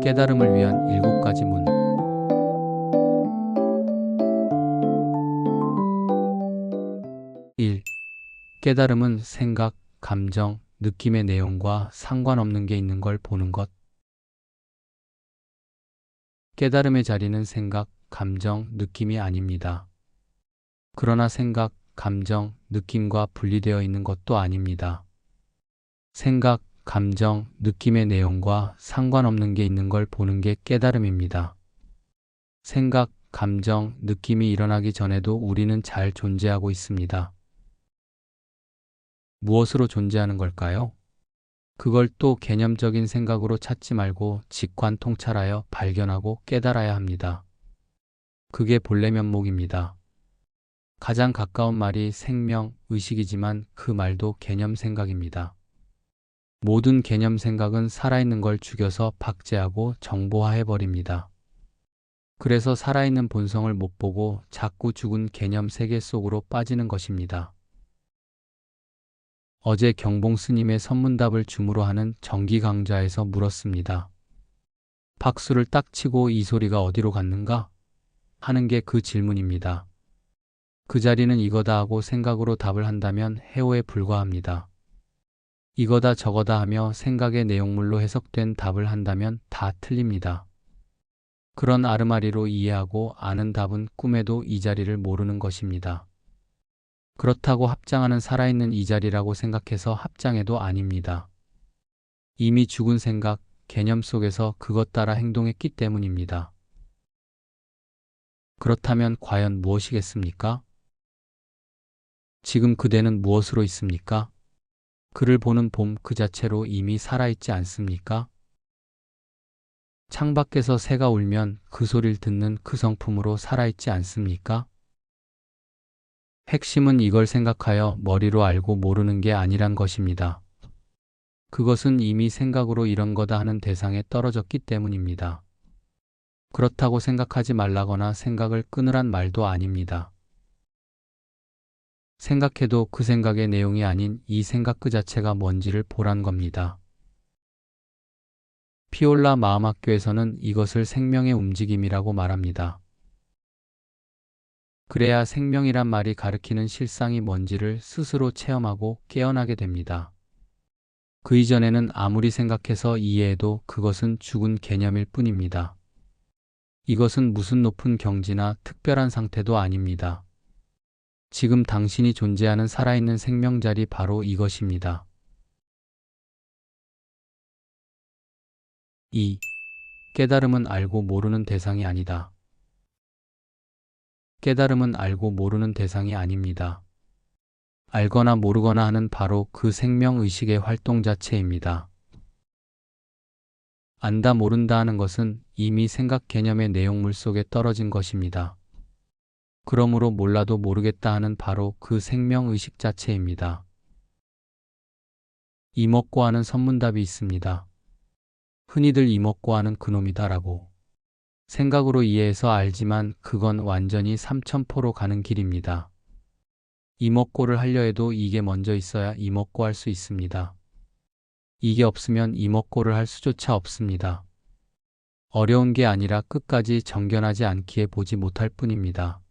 깨달음을 위한 7가지 문. 1. 깨달음은 생각, 감정, 느낌의 내용과 상관없는 게 있는 걸 보는 것. 깨달음의 자리는 생각, 감정, 느낌이 아닙니다. 그러나 생각, 감정, 느낌과 분리되어 있는 것도 아닙니다. 생각, 감정, 느낌의 내용과 상관없는 게 있는 걸 보는 게 깨달음입니다. 생각, 감정, 느낌이 일어나기 전에도 우리는 잘 존재하고 있습니다. 무엇으로 존재하는 걸까요? 그걸 또 개념적인 생각으로 찾지 말고 직관 통찰하여 발견하고 깨달아야 합니다. 그게 본래 면목입니다. 가장 가까운 말이 생명, 의식이지만 그 말도 개념 생각입니다. 모든 개념 생각은 살아있는 걸 죽여서 박제하고 정보화해버립니다. 그래서 살아있는 본성을 못 보고 자꾸 죽은 개념 세계 속으로 빠지는 것입니다. 어제 경봉 스님의 선문답을 줌으로 하는 정기 강좌에서 물었습니다. 박수를 딱 치고 이 소리가 어디로 갔는가? 하는 게 그 질문입니다. 그 자리는 이거다 하고 생각으로 답을 한다면 해오에 불과합니다. 이거다 저거다 하며 생각의 내용물로 해석된 답을 한다면 다 틀립니다. 그런 아르마리로 이해하고 아는 답은 꿈에도 이 자리를 모르는 것입니다. 그렇다고 합장하는 살아있는 이 자리라고 생각해서 합장해도 아닙니다. 이미 죽은 생각, 개념 속에서 그것 따라 행동했기 때문입니다. 그렇다면 과연 무엇이겠습니까? 지금 그대는 무엇으로 있습니까? 그를 보는 봄 그 자체로 이미 살아있지 않습니까? 창밖에서 새가 울면 그 소리를 듣는 그 성품으로 살아있지 않습니까? 핵심은 이걸 생각하여 머리로 알고 모르는 게 아니란 것입니다. 그것은 이미 생각으로 이런 거다 하는 대상에 떨어졌기 때문입니다. 그렇다고 생각하지 말라거나 생각을 끊으란 말도 아닙니다. 생각해도 그 생각의 내용이 아닌 이 생각 그 자체가 뭔지를 보란 겁니다. 피올라 마음학교에서는 이것을 생명의 움직임이라고 말합니다. 그래야 생명이란 말이 가리키는 실상이 뭔지를 스스로 체험하고 깨어나게 됩니다. 그 이전에는 아무리 생각해서 이해해도 그것은 죽은 개념일 뿐입니다. 이것은 무슨 높은 경지나 특별한 상태도 아닙니다. 지금 당신이 존재하는 살아있는 생명자리 바로 이것입니다. 2. 깨달음은 알고 모르는 대상이 아니다. 깨달음은 알고 모르는 대상이 아닙니다. 알거나 모르거나 하는 바로 그 생명의식의 활동 자체입니다. 안다 모른다 하는 것은 이미 생각 개념의 내용물 속에 떨어진 것입니다. 그러므로 몰라도 모르겠다 하는 바로 그 생명의식 자체입니다. 이먹고 하는 선문답이 있습니다. 흔히들 이먹고 하는 그놈이다 라고. 생각으로 이해해서 알지만 그건 완전히 삼천포로 가는 길입니다. 이먹고를 하려 해도 이게 먼저 있어야 이먹고 할 수 있습니다. 이게 없으면 이먹고를 할 수조차 없습니다. 어려운 게 아니라 끝까지 정견하지 않기에 보지 못할 뿐입니다.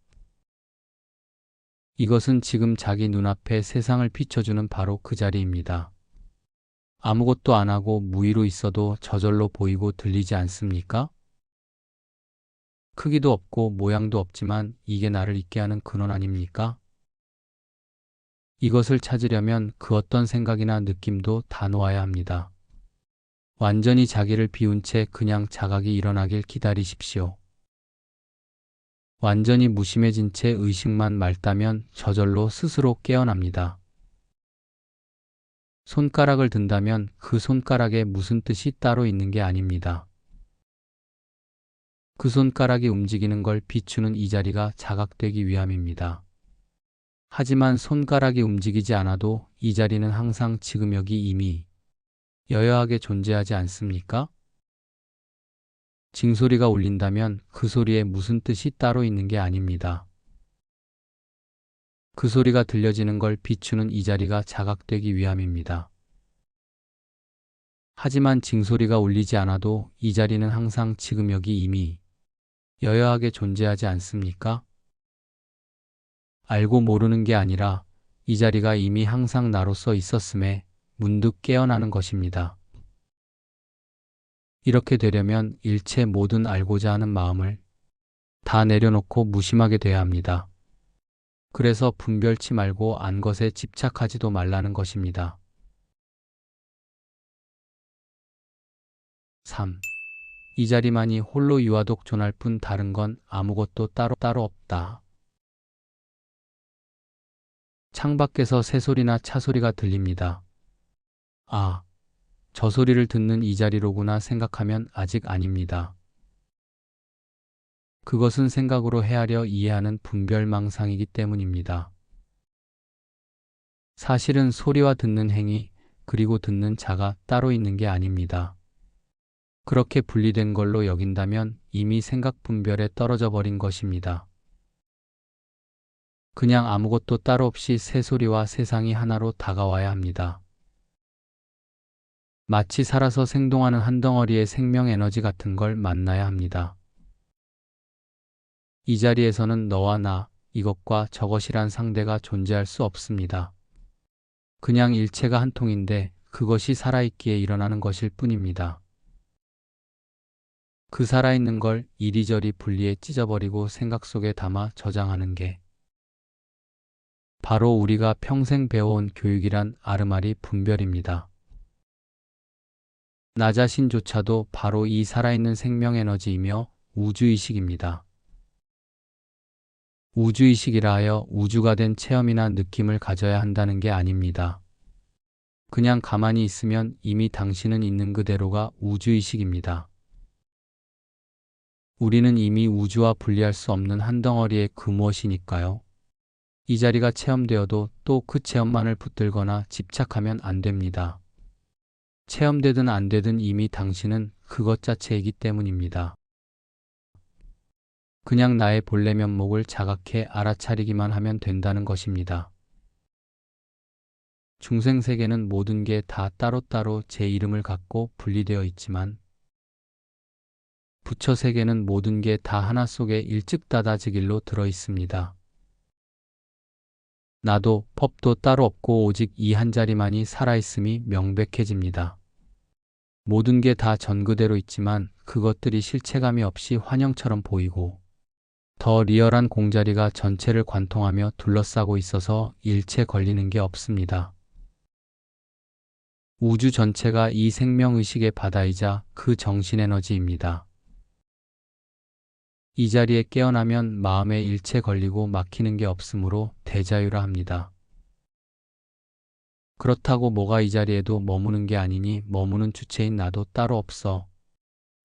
이것은 지금 자기 눈앞에 세상을 비춰주는 바로 그 자리입니다. 아무것도 안 하고 무의로 있어도 저절로 보이고 들리지 않습니까? 크기도 없고 모양도 없지만 이게 나를 있게 하는 근원 아닙니까? 이것을 찾으려면 그 어떤 생각이나 느낌도 다 놓아야 합니다. 완전히 자기를 비운 채 그냥 자각이 일어나길 기다리십시오. 완전히 무심해진 채 의식만 맑다면 저절로 스스로 깨어납니다. 손가락을 든다면 그 손가락에 무슨 뜻이 따로 있는 게 아닙니다. 그 손가락이 움직이는 걸 비추는 이 자리가 자각되기 위함입니다. 하지만 손가락이 움직이지 않아도 이 자리는 항상 지금 여기 이미 여여하게 존재하지 않습니까? 징소리가 울린다면 그 소리에 무슨 뜻이 따로 있는 게 아닙니다. 그 소리가 들려지는 걸 비추는 이 자리가 자각되기 위함입니다. 하지만 징소리가 울리지 않아도 이 자리는 항상 지금 여기 이미 여여하게 존재하지 않습니까? 알고 모르는 게 아니라 이 자리가 이미 항상 나로서 있었음에 문득 깨어나는 것입니다. 이렇게 되려면 일체 모든 알고자 하는 마음을 다 내려놓고 무심하게 돼야 합니다. 그래서 분별치 말고 안 것에 집착하지도 말라는 것입니다. 3. 이 자리만이 홀로 유아독존할 뿐 다른 건 아무것도 따로 없다. 창밖에서 새소리나 차소리가 들립니다. 아, 저 소리를 듣는 이 자리로구나 생각하면 아직 아닙니다. 그것은 생각으로 헤아려 이해하는 분별망상이기 때문입니다. 사실은 소리와 듣는 행위, 그리고 듣는 자가 따로 있는 게 아닙니다. 그렇게 분리된 걸로 여긴다면 이미 생각 분별에 떨어져 버린 것입니다. 그냥 아무것도 따로 없이 새소리와 세상이 하나로 다가와야 합니다. 마치 살아서 생동하는 한 덩어리의 생명 에너지 같은 걸 만나야 합니다. 이 자리에서는 너와 나, 이것과 저것이란 상대가 존재할 수 없습니다. 그냥 일체가 한 통인데 그것이 살아있기에 일어나는 것일 뿐입니다. 그 살아있는 걸 이리저리 분리해 찢어버리고 생각 속에 담아 저장하는 게 바로 우리가 평생 배워온 교육이란 아르마리 분별입니다. 나 자신조차도 바로 이 살아있는 생명 에너지이며 우주의식입니다. 우주의식이라 하여 우주가 된 체험이나 느낌을 가져야 한다는 게 아닙니다. 그냥 가만히 있으면 이미 당신은 있는 그대로가 우주의식입니다. 우리는 이미 우주와 분리할 수 없는 한 덩어리의 그 무엇이니까요. 이 자리가 체험되어도 또 그 체험만을 붙들거나 집착하면 안 됩니다. 체험되든 안 되든 이미 당신은 그것 자체이기 때문입니다. 그냥 나의 본래 면목을 자각해 알아차리기만 하면 된다는 것입니다. 중생세계는 모든 게 다 따로따로 제 이름을 갖고 분리되어 있지만 부처세계는 모든 게 다 하나 속에 일즉다다지길로 들어 있습니다. 나도 법도 따로 없고 오직 이 한 자리만이 살아있음이 명백해집니다. 모든 게 다 전 그대로 있지만 그것들이 실체감이 없이 환영처럼 보이고 더 리얼한 공자리가 전체를 관통하며 둘러싸고 있어서 일체 걸리는 게 없습니다. 우주 전체가 이 생명의식의 바다이자 그 정신에너지입니다. 이 자리에 깨어나면 마음에 일체 걸리고 막히는 게 없으므로 대자유라 합니다. 그렇다고 뭐가 이 자리에도 머무는 게 아니니 머무는 주체인 나도 따로 없어.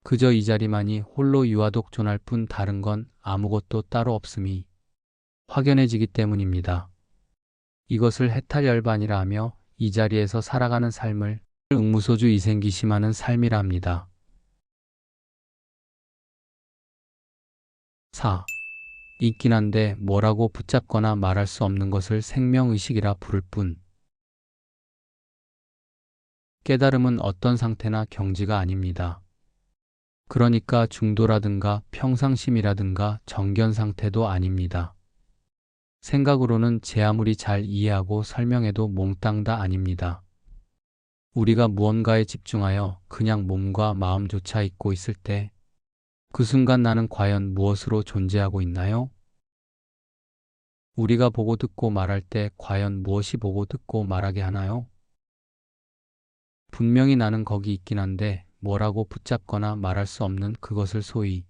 그저 이 자리만이 홀로 유아독존할 뿐 다른 건 아무것도 따로 없음이 확연해지기 때문입니다. 이것을 해탈열반이라 하며 이 자리에서 살아가는 삶을 응무소주 이생기심하는 삶이라 합니다. 4. 있긴 한데 뭐라고 붙잡거나 말할 수 없는 것을 생명의식이라 부를 뿐. 깨달음은 어떤 상태나 경지가 아닙니다. 그러니까 중도라든가 평상심이라든가 정견 상태도 아닙니다. 생각으로는 제 아무리 잘 이해하고 설명해도 몽땅 다 아닙니다. 우리가 무언가에 집중하여 그냥 몸과 마음조차 잊고 있을 때 그 순간 나는 과연 무엇으로 존재하고 있나요? 우리가 보고 듣고 말할 때 과연 무엇이 보고 듣고 말하게 하나요? 분명히 나는 거기 있긴 한데 뭐라고 붙잡거나 말할 수 없는 그것을 소위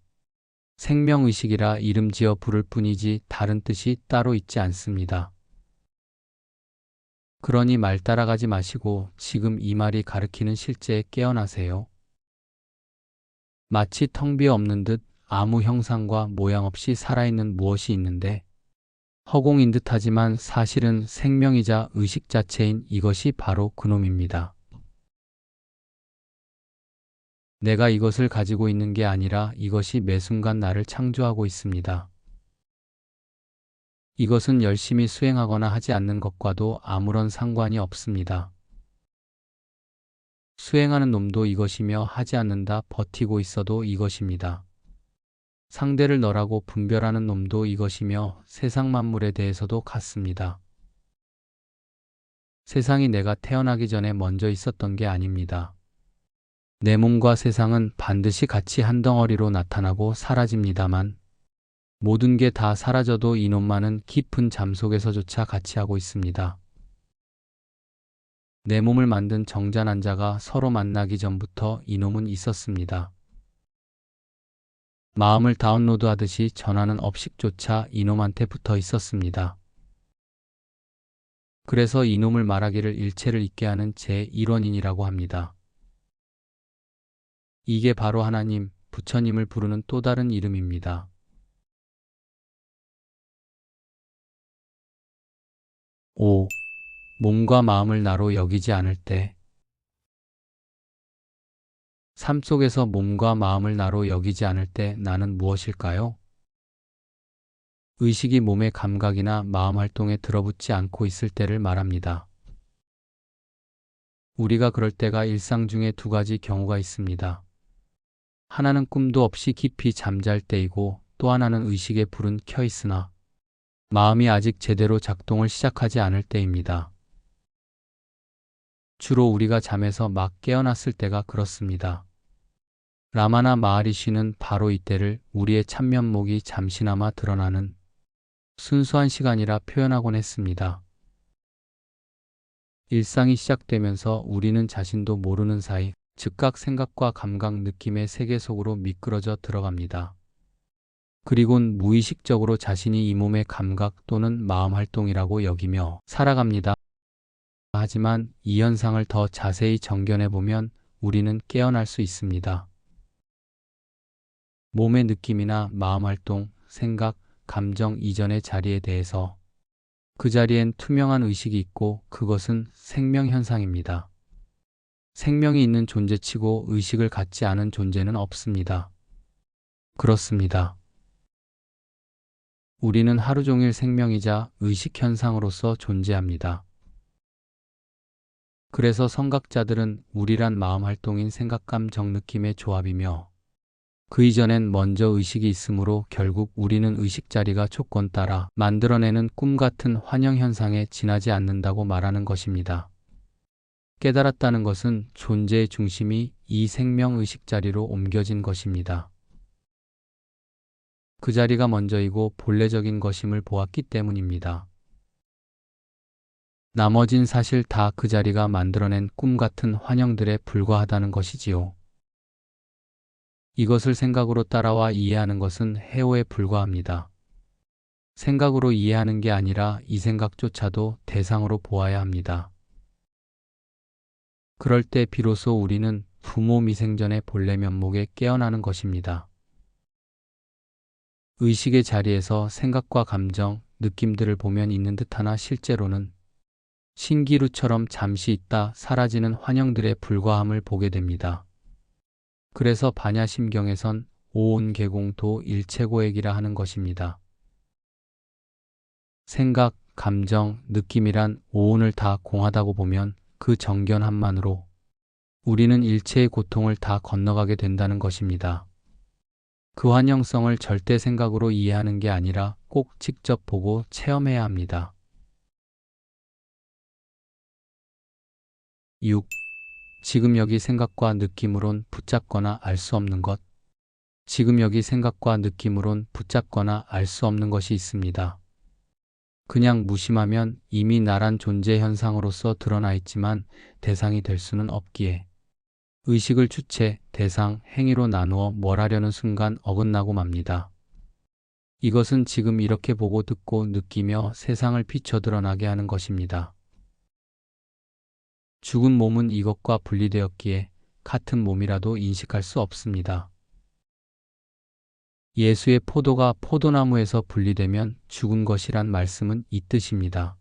생명의식이라 이름 지어 부를 뿐이지 다른 뜻이 따로 있지 않습니다. 그러니 말 따라가지 마시고 지금 이 말이 가리키는 실제에 깨어나세요. 마치 텅 비어 없는 듯 아무 형상과 모양 없이 살아있는 무엇이 있는데 허공인 듯하지만 사실은 생명이자 의식 자체인 이것이 바로 그놈입니다. 내가 이것을 가지고 있는 게 아니라 이것이 매 순간 나를 창조하고 있습니다. 이것은 열심히 수행하거나 하지 않는 것과도 아무런 상관이 없습니다. 수행하는 놈도 이것이며 하지 않는다 버티고 있어도 이것입니다. 상대를 너라고 분별하는 놈도 이것이며 세상 만물에 대해서도 같습니다. 세상이 내가 태어나기 전에 먼저 있었던 게 아닙니다. 내 몸과 세상은 반드시 같이 한 덩어리로 나타나고 사라집니다만 모든 게 다 사라져도 이놈만은 깊은 잠 속에서조차 같이 하고 있습니다. 내 몸을 만든 정자난자가 서로 만나기 전부터 이놈은 있었습니다. 마음을 다운로드하듯이 전하는 업식조차 이놈한테 붙어 있었습니다. 그래서 이놈을 말하기를 일체를 있게 하는 제1원인이라고 합니다. 이게 바로 하나님, 부처님을 부르는 또 다른 이름입니다. 5. 몸과 마음을 나로 여기지 않을 때. 삶 속에서 몸과 마음을 나로 여기지 않을 때 나는 무엇일까요? 의식이 몸의 감각이나 마음 활동에 들어붙지 않고 있을 때를 말합니다. 우리가 그럴 때가 일상 중에 두 가지 경우가 있습니다. 하나는 꿈도 없이 깊이 잠잘 때이고 또 하나는 의식의 불은 켜 있으나 마음이 아직 제대로 작동을 시작하지 않을 때입니다. 주로 우리가 잠에서 막 깨어났을 때가 그렇습니다. 라마나 마하리시는 바로 이때를 우리의 참면목이 잠시나마 드러나는 순수한 시간이라 표현하곤 했습니다. 일상이 시작되면서 우리는 자신도 모르는 사이 즉각 생각과 감각, 느낌의 세계 속으로 미끄러져 들어갑니다. 그리곤 무의식적으로 자신이 이 몸의 감각 또는 마음 활동이라고 여기며 살아갑니다. 하지만 이 현상을 더 자세히 정견해 보면 우리는 깨어날 수 있습니다. 몸의 느낌이나 마음 활동, 생각, 감정 이전의 자리에 대해서 그 자리엔 투명한 의식이 있고 그것은 생명 현상입니다. 생명이 있는 존재치고 의식을 갖지 않은 존재는 없습니다. 그렇습니다. 우리는 하루 종일 생명이자 의식 현상으로서 존재합니다. 그래서 성각자들은 우리란 마음 활동인 생각, 감정, 느낌의 조합이며 그 이전엔 먼저 의식이 있으므로 결국 우리는 의식 자리가 조건 따라 만들어내는 꿈 같은 환영 현상에 지나지 않는다고 말하는 것입니다. 깨달았다는 것은 존재의 중심이 이 생명 의식 자리로 옮겨진 것입니다. 그 자리가 먼저이고 본래적인 것임을 보았기 때문입니다. 나머진 사실 다 그 자리가 만들어낸 꿈 같은 환영들에 불과하다는 것이지요. 이것을 생각으로 따라와 이해하는 것은 해오에 불과합니다. 생각으로 이해하는 게 아니라 이 생각조차도 대상으로 보아야 합니다. 그럴 때 비로소 우리는 부모 미생전의 본래 면목에 깨어나는 것입니다. 의식의 자리에서 생각과 감정, 느낌들을 보면 있는 듯하나 실제로는 신기루처럼 잠시 있다 사라지는 환영들의 불과함을 보게 됩니다. 그래서 반야심경에선 오온계공도 일체고액이라 하는 것입니다. 생각, 감정, 느낌이란 오온을 다 공하다고 보면 그 정견함만으로 우리는 일체의 고통을 다 건너가게 된다는 것입니다. 그 환영성을 절대 생각으로 이해하는 게 아니라 꼭 직접 보고 체험해야 합니다. 6. 지금 여기 생각과 느낌으론 붙잡거나 알 수 없는 것. 지금 여기 생각과 느낌으론 붙잡거나 알 수 없는 것이 있습니다. 그냥 무심하면 이미 나란 존재 현상으로서 드러나 있지만 대상이 될 수는 없기에 의식을 주체, 대상, 행위로 나누어 뭘 하려는 순간 어긋나고 맙니다. 이것은 지금 이렇게 보고 듣고 느끼며 세상을 비춰 드러나게 하는 것입니다. 죽은 몸은 이것과 분리되었기에 같은 몸이라도 인식할 수 없습니다. 예수의 포도가 포도나무에서 분리되면 죽은 것이란 말씀은 이 뜻입니다.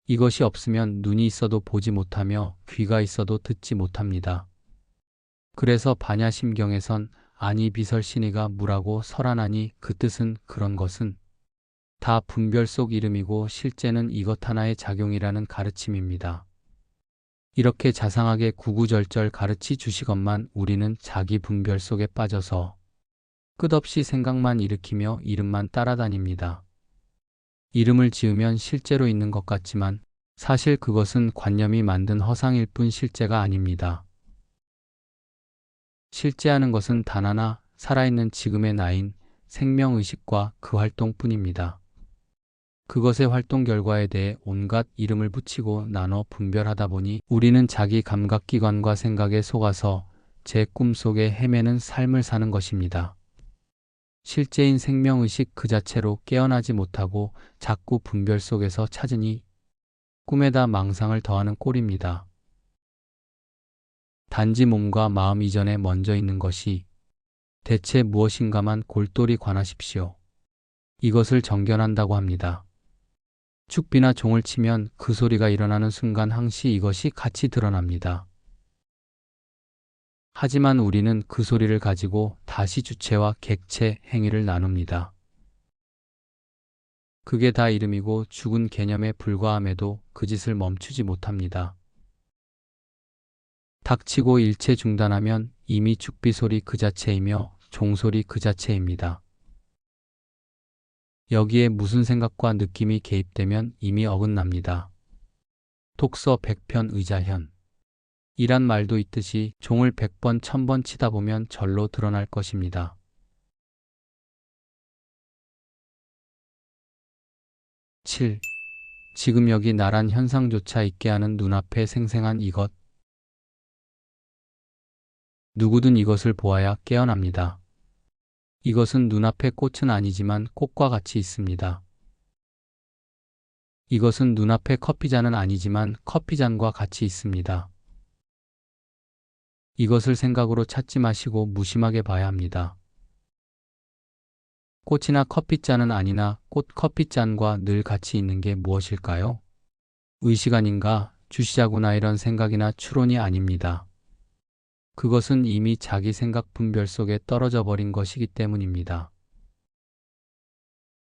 이것이 없으면 눈이 있어도 보지 못하며 귀가 있어도 듣지 못합니다. 그래서 반야심경에선 아니 비설신이가 무라고 설하나니 그 뜻은 그런 것은 다 분별 속 이름이고 실제는 이것 하나의 작용이라는 가르침입니다. 이렇게 자상하게 구구절절 가르치 주시건만 우리는 자기 분별 속에 빠져서 끝없이 생각만 일으키며 이름만 따라다닙니다. 이름을 지으면 실제로 있는 것 같지만 사실 그것은 관념이 만든 허상일 뿐 실제가 아닙니다. 실제하는 것은 단 하나, 살아있는 지금의 나인 생명의식과 그 활동뿐입니다. 그것의 활동 결과에 대해 온갖 이름을 붙이고 나눠 분별하다 보니 우리는 자기 감각기관과 생각에 속아서 제 꿈속에 헤매는 삶을 사는 것입니다. 실제인 생명의식 그 자체로 깨어나지 못하고 자꾸 분별 속에서 찾으니 꿈에다 망상을 더하는 꼴입니다. 단지 몸과 마음 이전에 먼저 있는 것이 대체 무엇인가만 골똘히 관하십시오. 이것을 정견한다고 합니다. 축비나 종을 치면 그 소리가 일어나는 순간 항시 이것이 같이 드러납니다. 하지만 우리는 그 소리를 가지고 다시 주체와 객체 행위를 나눕니다. 그게 다 이름이고 죽은 개념에 불과함에도 그 짓을 멈추지 못합니다. 닥치고 일체 중단하면 이미 축비 소리 그 자체이며 종소리 그 자체입니다. 여기에 무슨 생각과 느낌이 개입되면 이미 어긋납니다. 독서 100편 의자현 이란 말도 있듯이 종을 100번 1000번 치다 보면 절로 드러날 것입니다. 7. 지금 여기 나란 현상조차 있게 하는 눈앞에 생생한 이것. 누구든 이것을 보아야 깨어납니다. 이것은 눈앞의 꽃은 아니지만 꽃과 같이 있습니다. 이것은 눈앞의 커피잔은 아니지만 커피잔과 같이 있습니다. 이것을 생각으로 찾지 마시고 무심하게 봐야 합니다. 꽃이나 커피잔은 아니나 꽃 커피잔과 늘 같이 있는 게 무엇일까요? 의식 아닌가, 주시자구나 이런 생각이나 추론이 아닙니다. 그것은 이미 자기 생각 분별 속에 떨어져 버린 것이기 때문입니다.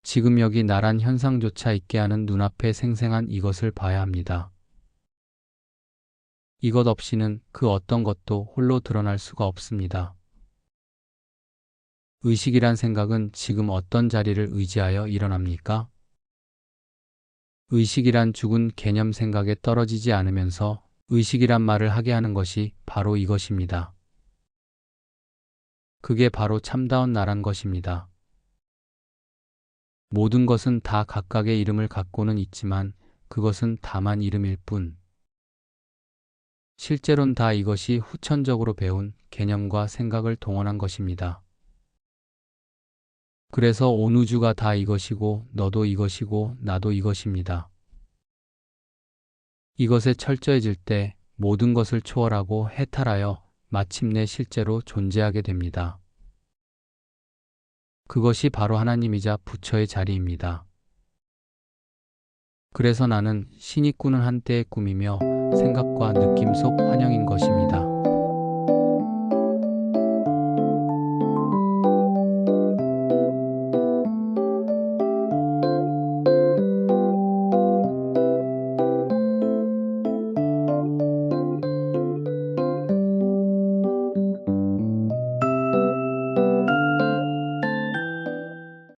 지금 여기 나란 현상조차 있게 하는 눈앞에 생생한 이것을 봐야 합니다. 이것 없이는 그 어떤 것도 홀로 드러날 수가 없습니다. 의식이란 생각은 지금 어떤 자리를 의지하여 일어납니까? 의식이란 죽은 개념 생각에 떨어지지 않으면서 의식이란 말을 하게 하는 것이 바로 이것입니다. 그게 바로 참다운 나란 것입니다. 모든 것은 다 각각의 이름을 갖고는 있지만 그것은 다만 이름일 뿐. 실제론 다 이것이 후천적으로 배운 개념과 생각을 동원한 것입니다. 그래서 온 우주가 다 이것이고 너도 이것이고 나도 이것입니다. 이것에 철저해질 때 모든 것을 초월하고 해탈하여 마침내 실제로 존재하게 됩니다. 그것이 바로 하나님이자 부처의 자리입니다. 그래서 나는 신이 꾸는 한때의 꿈이며 생각과 느낌 속 환영인 것입니다.